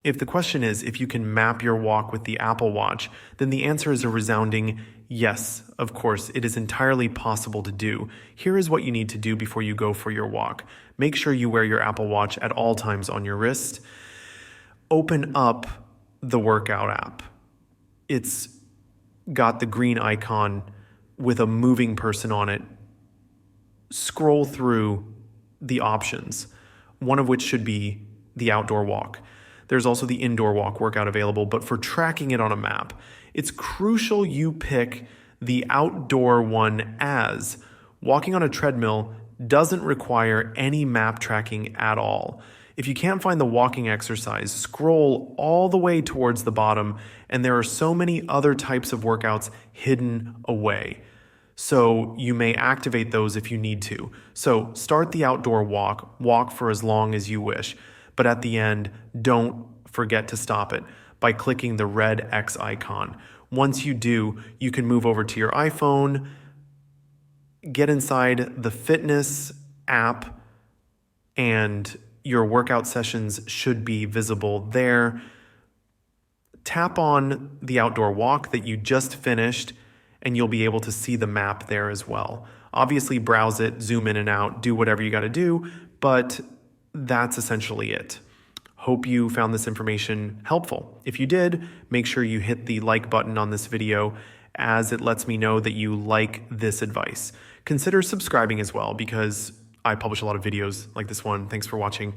If the question is if you can map your walk with the Apple Watch, then the answer is a resounding yes. Of course, it is entirely possible to do. Here is what you need to do before you go for your walk. Make sure you wear your Apple Watch at all times on your wrist. Open up the workout app. It's got the green icon with a moving person on it. Scroll through the options, one of which should be the outdoor walk. There's also the indoor walk workout available, but for tracking it on a map, it's crucial you pick the outdoor one, as walking on a treadmill doesn't require any map tracking at all. If you can't find the walking exercise, scroll all the way towards the bottom, and there are so many other types of workouts hidden away. So you may activate those if you need to. So start the outdoor walk for as long as you wish. But at the end, don't forget to stop it by clicking the red X icon. Once you do, you can move over to your iPhone, get inside the fitness app, and your workout sessions should be visible there. Tap on the outdoor walk that you just finished, and you'll be able to see the map there as well. Obviously, browse it, zoom in and out, do whatever you got to do, but that's essentially it. Hope you found this information helpful. If you did, make sure you hit the like button on this video, as it lets me know that you like this advice. Consider subscribing as well, because I publish a lot of videos like this one. Thanks for watching.